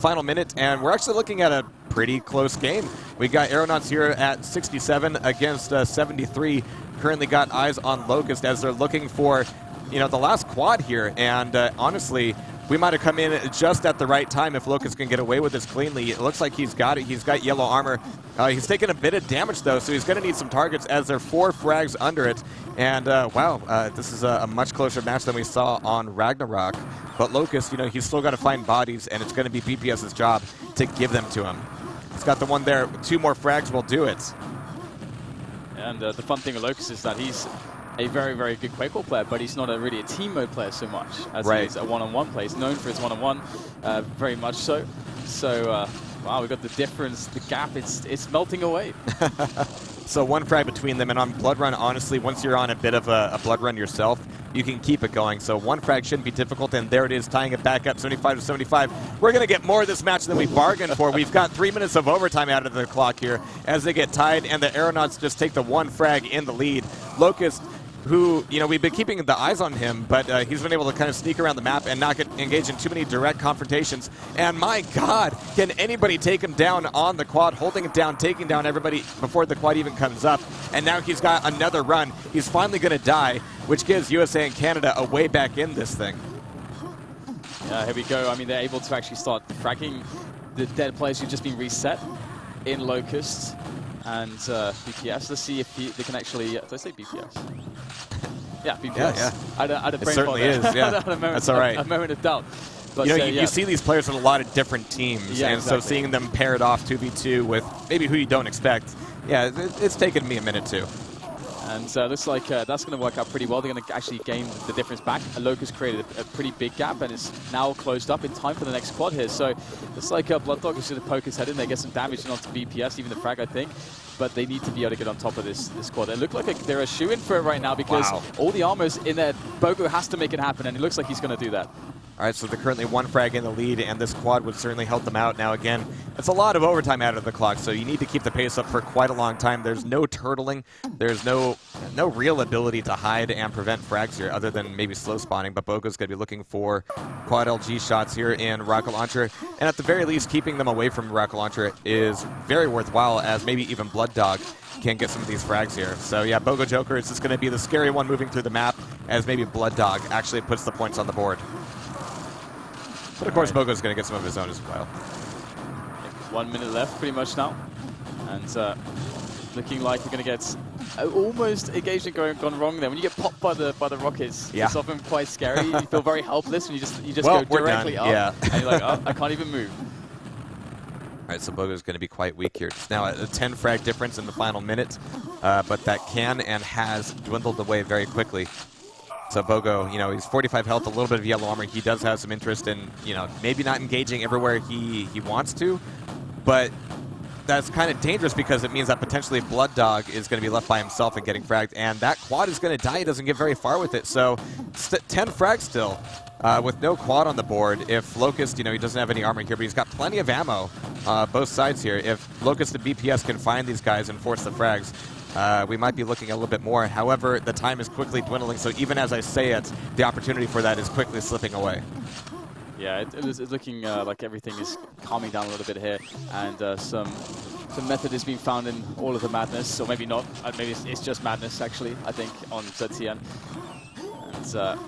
Final minute, and we're actually looking at a pretty close game. We got Aeronauts here at 67 against 73. Currently got eyes on Locust as they're looking for, the last quad here. And honestly, we might have come in just at the right time if Locust can get away with this cleanly. It looks like he's got it. He's got yellow armor. He's taking a bit of damage, though, so he's going to need some targets as there are 4 frags under it. And, wow, this is a much closer match than we saw on Ragnarok. But Locust, he's still got to find bodies, and it's going to be BPS's job to give them to him. He's got the one there. 2 more frags will do it. And the fun thing with Locust is that he's a very, very good QuakeWorld player, but he's not really a team mode player so much as he is a one-on-one player. He's known for his one-on-one, very much so. So, wow, we've got the difference, the gap, it's melting away. So 1 frag between them, and on Blood Run, honestly, once you're on a bit of a Blood Run yourself, you can keep it going. So 1 frag shouldn't be difficult, and there it is, tying it back up, 75-75. We're going to get more of this match than we bargained for. We've got 3 minutes of overtime out of the clock here as they get tied, and the Aeronauts just take the 1 frag in the lead. Locust, who, we've been keeping the eyes on him, but he's been able to kind of sneak around the map and not get engaged in too many direct confrontations. And my God, can anybody take him down on the quad, holding it down, taking down everybody before the quad even comes up. And now he's got another run. He's finally going to die, which gives USA and Canada a way back in this thing. Yeah, here we go. I mean, they're able to actually start fragging the dead players who've just been reset in Locust and BPS. Let's see if they can actually... did I say BPS? Yeah, BPS. Yeah. I had a brain it certainly is, yeah. That's all right. A moment of doubt. But you see these players in a lot of different teams, and so seeing them paired off 2v2 with maybe who you don't expect, it's taken me a minute too. And looks like that's going to work out pretty well. They're going to actually gain the difference back. Locust created a pretty big gap and is now closed up in time for the next quad here. So it's like Blood Dog is going to poke his head in there, get some damage onto BPS, even the frag, I think. But they need to be able to get on top of this quad. They look like they're a shoe-in for it right now because all the armor's in there. Bogo has to make it happen, and it looks like he's going to do that. All right, so they're currently 1 frag in the lead, and this quad would certainly help them out. Now, again, it's a lot of overtime out of the clock, so you need to keep the pace up for quite a long time. There's no turtling. There's no real ability to hide and prevent frags here other than maybe slow spawning, but Bogo's going to be looking for quad LG shots here in Rocket Launcher, and at the very least, keeping them away from Rocket Launcher is very worthwhile, as maybe even Blood Dog can get some of these frags here. So, yeah, Bogo Joker is just going to be the scary one moving through the map, as maybe Blood Dog actually puts the points on the board. But of course, Bogo's going to get some of his own as well. 1 minute left, pretty much now, and looking like we're going to get almost engagement gone wrong there. When you get popped by the rockets, it's often quite scary. You feel very helpless, and you just go directly up, and you're like, oh, I can't even move. All right, so Bogo's going to be quite weak here. It's now a 10 frag difference in the final minute, but that can and has dwindled away very quickly. So Bogo, he's 45 health, a little bit of yellow armor. He does have some interest in, maybe not engaging everywhere he wants to, but that's kind of dangerous because it means that potentially Blood Dog is going to be left by himself and getting fragged, and that quad is going to die. He doesn't get very far with it. So 10 frags still with no quad on the board. If Locust, he doesn't have any armor here, but he's got plenty of ammo both sides here. If Locust and BPS can find these guys and force the frags, we might be looking a little bit more. However, the time is quickly dwindling, so even as I say it, the opportunity for that is quickly slipping away. Yeah, it's looking like everything is calming down a little bit here, and some method is being found in all of the madness, or maybe not. Maybe it's just madness, actually, I think, on ZTN. And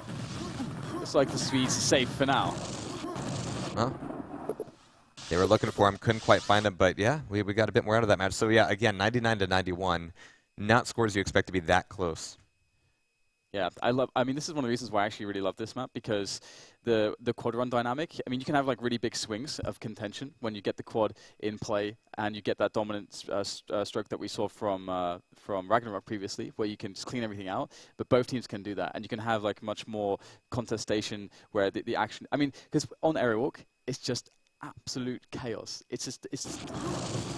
looks like the Swedes are safe for now. Well, they were looking for him, couldn't quite find him, but yeah, we got a bit more out of that match. So yeah, again, 99-91, not scores you expect to be that close. Yeah, I mean, this is one of the reasons why I actually really love this map, because the quad run dynamic, I mean, you can have like really big swings of contention when you get the quad in play and you get that dominant stroke that we saw from Ragnarok previously, where you can just clean everything out, but both teams can do that, and you can have like much more contestation where the action, I mean, because on Aerial Walk, it's just absolute chaos. It's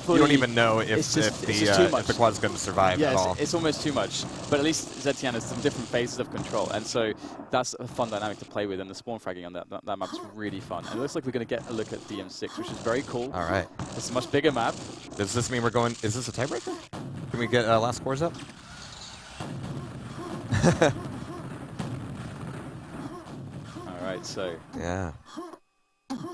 fully, you don't even know if the quad is going to survive at all. It's almost too much. But at least ZTN has some different phases of control, and so that's a fun dynamic to play with. And the spawn fragging on that map's really fun. And it looks like we're going to get a look at DM6, which is very cool. All right. It's a much bigger map. Does this mean we're going? Is this a tiebreaker? Can we get last scores up? All right. So yeah.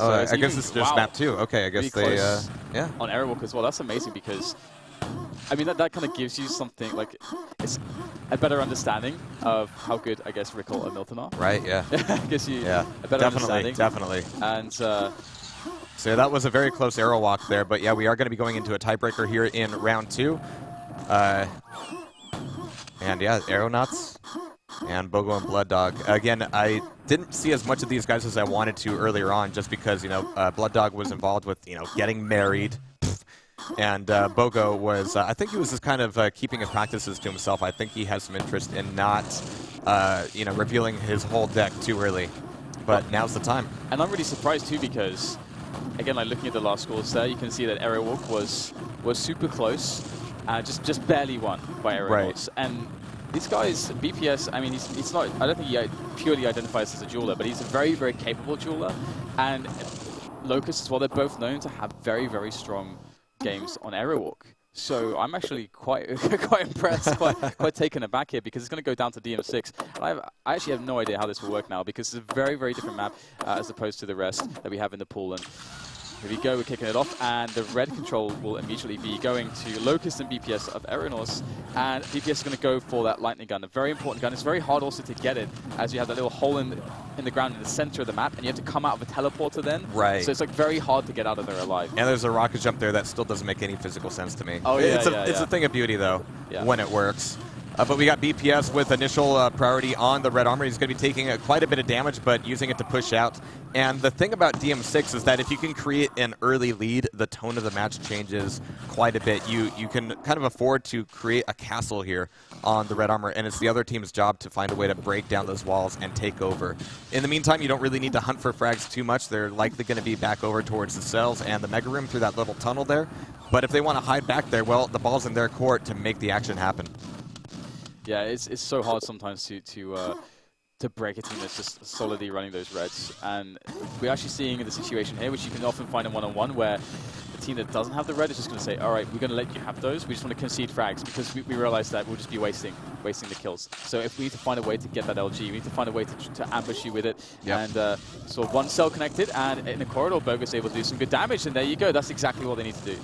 So I guess it's just map 2. Okay, I guess really they, close yeah. on Aerowalk as well. That's amazing because, I mean, that kind of gives you something, like, it's a better understanding of how good, I guess, Rickle and Milton are. Right, yeah. Gives you Yeah, a better understanding. definitely. And, so that was a very close arrow walk there, but yeah, we are going to be going into a tiebreaker here in round 2. And yeah, Aeronauts and Bogo and Blood Dog. Again, I didn't see as much of these guys as I wanted to earlier on, just because, you know, Blood Dog was involved with, you know, getting married. And Bogo was, I think he was just kind of keeping his practices to himself. I think he has some interest in not, you know, revealing his whole deck too early. But now's the time. And I'm really surprised too because, again, like looking at the last scores there, you can see that Aerowalk was super close, just barely won by Aeronauts. Right. And these guys, BPS, I mean, he's not, I don't think he purely identifies as a jeweler, but he's a very, very capable jeweler. And Locust as well, they're both known to have very, very strong games on Aerowalk. So I'm actually quite impressed, quite taken aback here because it's going to go down to DM6. And I actually have no idea how this will work now because it's a very, very different map as opposed to the rest that we have in the pool. And here we go, we're kicking it off, and the red control will immediately be going to Locust and BPS of Aeronauts, and BPS is going to go for that lightning gun, a very important gun. It's very hard also to get it, as you have that little hole in the ground in the center of the map, and you have to come out of a teleporter then. Right. So it's like very hard to get out of there alive. And there's a rocket jump there that still doesn't make any physical sense to me. Oh yeah, it's a thing of beauty though, when it works. But we got BPS with initial priority on the red armor. He's going to be taking quite a bit of damage, but using it to push out. And the thing about DM6 is that if you can create an early lead, the tone of the match changes quite a bit. You can kind of afford to create a castle here on the red armor, and it's the other team's job to find a way to break down those walls and take over. In the meantime, you don't really need to hunt for frags too much. They're likely going to be back over towards the cells and the mega room through that little tunnel there. But if they want to hide back there, well, the ball's in their court to make the action happen. Yeah, it's so hard sometimes to break a team that's just solidly running those reds. And we're actually seeing the situation here, which you can often find in one-on-one, where the team that doesn't have the red is just going to say, all right, we're going to let you have those. We just want to concede frags because we realize that we'll just be wasting the kills. So if we need to find a way to get that LG, we need to find a way to ambush you with it. Yep. And so one cell connected, and in the corridor, Bogus able to do some good damage. And there you go. That's exactly what they need to do.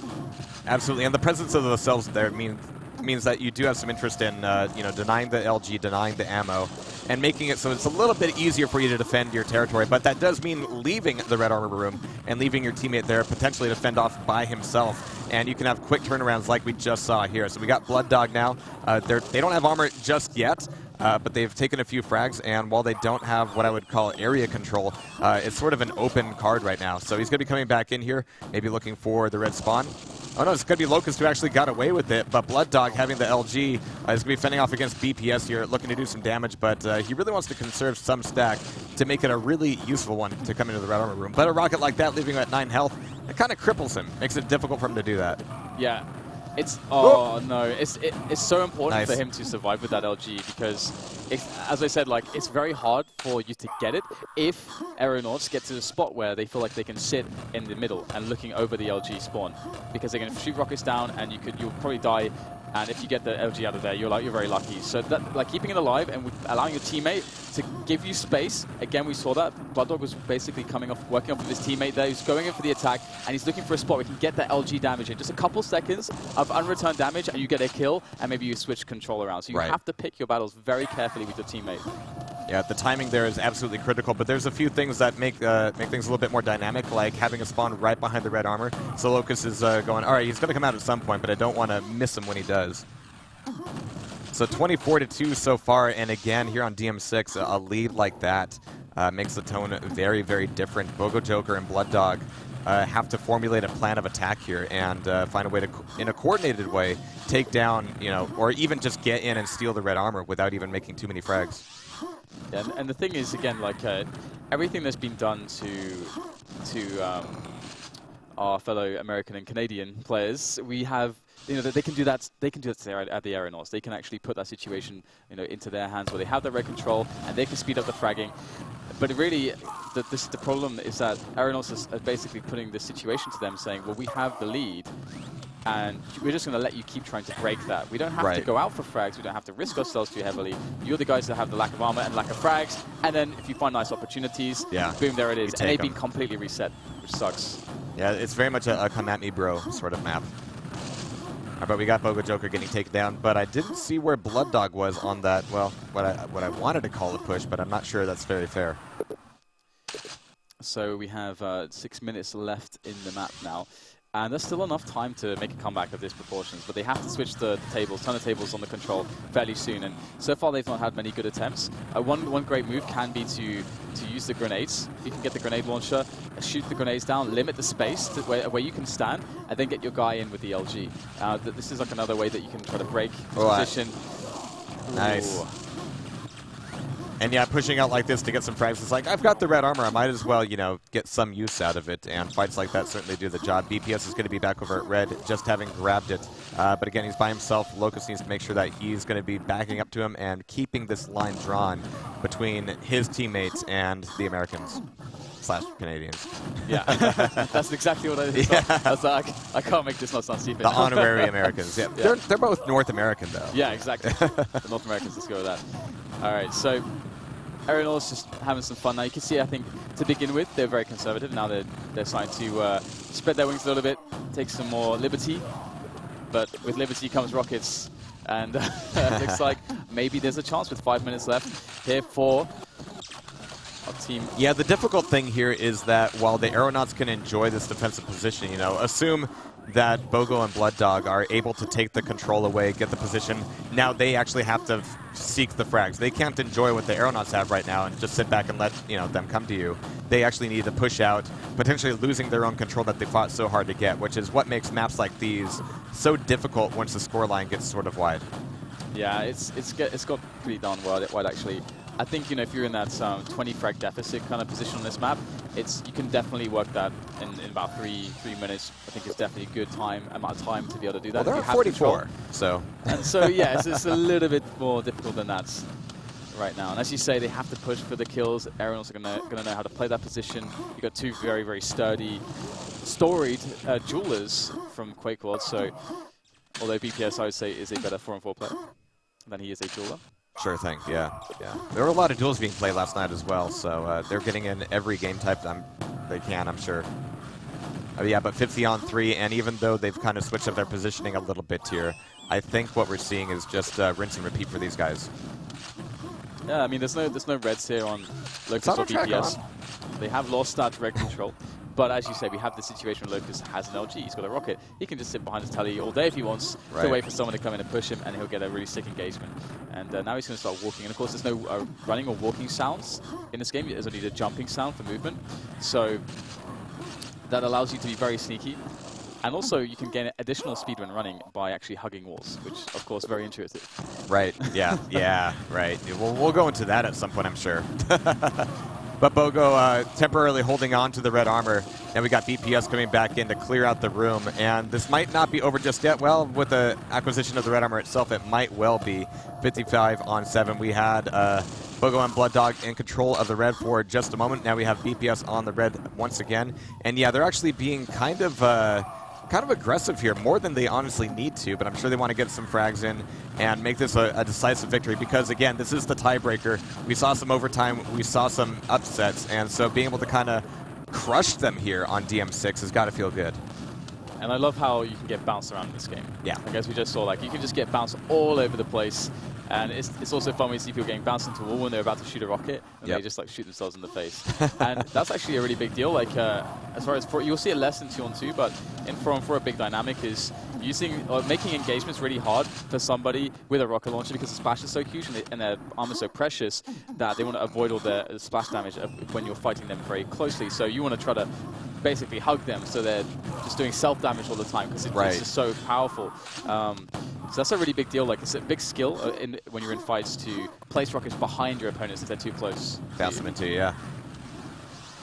Absolutely. And the presence of the cells there means that you do have some interest in, you know, denying the LG, denying the ammo, and making it so it's a little bit easier for you to defend your territory. But that does mean leaving the red armor room and leaving your teammate there potentially to fend off by himself. And you can have quick turnarounds like we just saw here. So we got Blood Dog now. They don't have armor just yet, but they've taken a few frags. And while they don't have what I would call area control, it's sort of an open card right now. So he's going to be coming back in here, maybe looking for the red spawn. Oh no, it's going to be Locust who actually got away with it, but Blood Dog having the LG is going to be fending off against BPS here, looking to do some damage, but he really wants to conserve some stack to make it a really useful one to come into the red armor room. But a rocket like that, leaving him at 9 health, it kind of cripples him, makes it difficult for him to do that. Yeah. It's, oh no, it's so important for him to survive with that LG because, as I said, like, it's very hard for you to get it if Aeronauts get to the spot where they feel like they can sit in the middle and looking over the LG spawn, because they're going to shoot rockets down and you'll probably die. And if you get the LG out of there, you're very lucky. So that, like, keeping it alive and allowing your teammate to give you space. Again, we saw that Blood Dog was basically working off of his teammate there. He's going in for the attack, and he's looking for a spot where he can get that LG damage in. Just a couple seconds of unreturned damage, and you get a kill, and maybe you switch control around. So you have to pick your battles very carefully with your teammate. Yeah, the timing there is absolutely critical, but there's a few things that make things a little bit more dynamic, like having a spawn right behind the red armor. So Locust is going, all right, he's going to come out at some point, but I don't want to miss him when he does. So 24-2 so far, and again, here on DM6, a lead like that makes the tone very, very different. Bogo Joker and Blood Dog have to formulate a plan of attack here and find a way to, in a coordinated way, take down, you know, or even just get in and steal the red armor without even making too many frags. Yeah, and the thing is, again, like everything that's been done to our fellow American and Canadian players, we have, you know, they can do that. They can do that at the Aeronauts. They can actually put that situation, you know, into their hands where they have the red control and they can speed up the fragging. But really, the problem is that Aeronauts is basically putting this situation to them, saying, well, we have the lead. and we're just going to let you keep trying to break that. We don't have to go out for frags. We don't have to risk ourselves too heavily. You're the guys that have the lack of armor and lack of frags, and then if you find nice opportunities, boom, there it is. And they've been completely reset, which sucks. Yeah, it's very much a come at me, bro sort of map. But we got Bogo Joker getting taken down, but I didn't see where Blood Dog was on that, well, what I wanted to call a push, but I'm not sure that's very fair. So we have 6 minutes left in the map now. And there's still enough time to make a comeback of this proportions, but they have to switch the tables, turn the tables on the control fairly soon. And so far, they've not had many good attempts. One great move can be to use the grenades. You can get the grenade launcher, shoot the grenades down, limit the space to where you can stand, and then get your guy in with the LG. This is like another way that you can try to break the position. Nice. And yeah, pushing out like this to get some frags, it's like, I've got the red armor, I might as well, you know, get some use out of it, and fights like that certainly do the job. BPS is going to be back over at red, just having grabbed it. But again, he's by himself. Locust needs to make sure that he's going to be backing up to him and keeping this line drawn between his teammates and the Americans. / Canadians. Yeah, that's exactly what I thought. I was like, I can't make this not sound stupid. The honorary Americans. Yeah, they're both North American, though. Yeah, exactly. The North Americans, let's go with that. All right, so Aeronauts just having some fun now. You can see, I think, to begin with, they're very conservative. Now they're starting to spread their wings a little bit, take some more liberty. But with liberty comes rockets. And looks like maybe there's a chance with 5 minutes left here for our team. Yeah, the difficult thing here is that while the Aeronauts can enjoy this defensive position, you know, assume that Bogo and Blood Dog are able to take the control away, get the position. Now they actually have to seek the frags. They can't enjoy what the Aeronauts have right now and just sit back and let, you know, them come to you. They actually need to push out, potentially losing their own control that they fought so hard to get, which is what makes maps like these so difficult once the scoreline gets sort of wide. Yeah, it's got pretty darn wide actually. I think, you know, if you're in that 20 frag deficit kind of position on this map, you can definitely work that in about three minutes. I think it's definitely a good amount of time to be able to do that. Well, they're at 44, so. And so, yeah, it's a little bit more difficult than that right now. And as you say, they have to push for the kills. Aeronauts are going to know how to play that position. You've got two very, very storied jewelers from QuakeWorld. So, although BPS, I would say, is a better 4-on-4 player than he is a jeweler. Sure thing, yeah. There were a lot of duels being played last night as well, so they're getting in every game type they can, I'm sure. Yeah, but 50-on-3, and even though they've kind of switched up their positioning a little bit here, I think what we're seeing is just rinse and repeat for these guys. Yeah, I mean, there's no reds here on Locust or BPS. They have lost that direct control. But as you say, we have the situation where Locust has an LG. He's got a rocket. He can just sit behind his telly all day if he wants to wait for someone to come in and push him, and he'll get a really sick engagement. And now he's going to start walking. And of course, there's no running or walking sounds in this game. There's only the jumping sound for movement. So that allows you to be very sneaky. And also, you can gain additional speed when running by actually hugging walls, which, of course, very intuitive. Right, yeah, right. We'll go into that at some point, I'm sure. But Bogo temporarily holding on to the red armor, and we got BPS coming back in to clear out the room. And this might not be over just yet. Well, with the acquisition of the red armor itself, it might well be 55-on-7. We had Bogo and Blood Dog in control of the red for just a moment. Now we have BPS on the red once again. And yeah, they're actually being kind of aggressive here, more than they honestly need to, but I'm sure they want to get some frags in and make this a decisive victory because, again, this is the tiebreaker. We saw some overtime, we saw some upsets, and so being able to kind of crush them here on DM6 has got to feel good. And I love how you can get bounced around in this game. Yeah. I guess we just saw, like, you can just get bounced all over the place. And it's also fun when you see people getting bounced into a wall when they're about to shoot a rocket, and they just like shoot themselves in the face. And that's actually a really big deal. Like as far as you'll see it less in 2-on-2, but in 4-on-4 a big dynamic is making engagements really hard for somebody with a rocket launcher because the splash is so huge and their armor is so precious that they want to avoid all the splash damage when you're fighting them very closely. So you want to try to basically hug them so they're just doing self-damage all the time because it's just so powerful. So that's a really big deal. Like, it's a big skill when you're in fights to place rockets behind your opponents if they're too close. Bounce them into, yeah.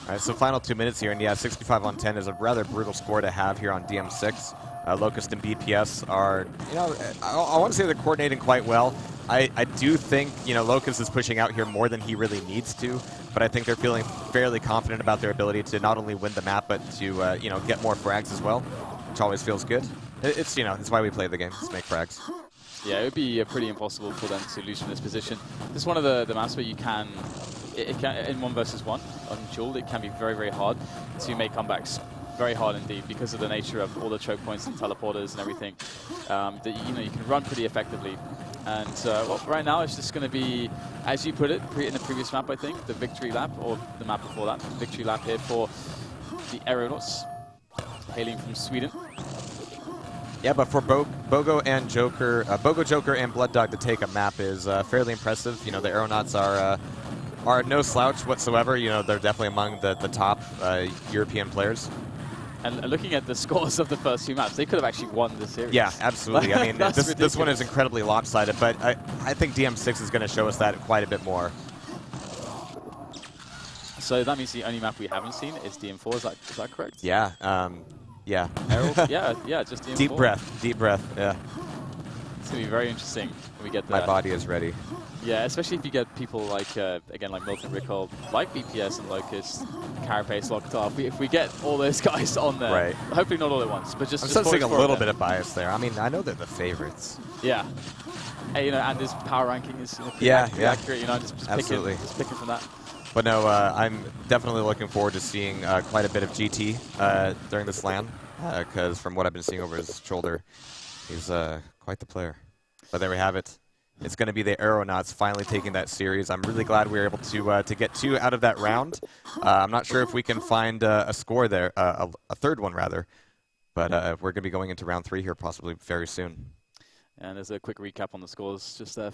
All right, so final 2 minutes here, and yeah, 65-on-10 is a rather brutal score to have here on DM6. Locust and BPS are, you know, I want to say they're coordinating quite well. I do think, you know, Locust is pushing out here more than he really needs to, but I think they're feeling fairly confident about their ability to not only win the map, but to, you know, get more frags as well, which always feels good. It's, you know, it's why we play the game, to make frags. Yeah, it would be pretty impossible for them to lose from this position. This is one of the maps where you can, it can, in 1 versus 1 on Duel, it can be very, very hard to make comebacks. Very hard indeed, because of the nature of all the choke points and teleporters and everything. That you can run pretty effectively. And well, right now it's just going to be, as you put it, in the previous map, I think, the victory lap, or the map before that, victory lap here for the Aeronauts, hailing from Sweden. Yeah, but for Bogo and Joker, Bogo, Joker, and Blood Dog to take a map is fairly impressive. You know, the Aeronauts are no slouch whatsoever. You know, they're definitely among the top European players. And looking at the scores of the first 2 maps, they could have actually won the series. Yeah, absolutely. I mean, this one is incredibly lopsided, but I think DM6 is going to show us that quite a bit more. So that means the only map we haven't seen is DM4. Is that correct? Yeah. Yeah. yeah, just DM4. Deep breath. Deep breath. Yeah. It's going to be very interesting when we get My there. body is ready. Yeah, especially if you get people like, again, like Milton Rickle, like BPS and Locust, Carapace locked up. If we get all those guys on there, right. Hopefully not all at once, but just I'm sensing a little bit of bias there. I mean, I know they're the favorites. Yeah. Hey, you know, and this power ranking is pretty accurate, you know, just picking from that. But no, I'm definitely looking forward to seeing quite a bit of GT during this LAN, because from what I've been seeing over his shoulder, he's quite the player. But there we have it. It's going to be the Aeronauts finally taking that series. I'm really glad we were able to get 2 out of that round. I'm not sure if we can find a score there, a third one rather. But we're going to be going into round 3 here possibly very soon. And there's a quick recap on the scores just there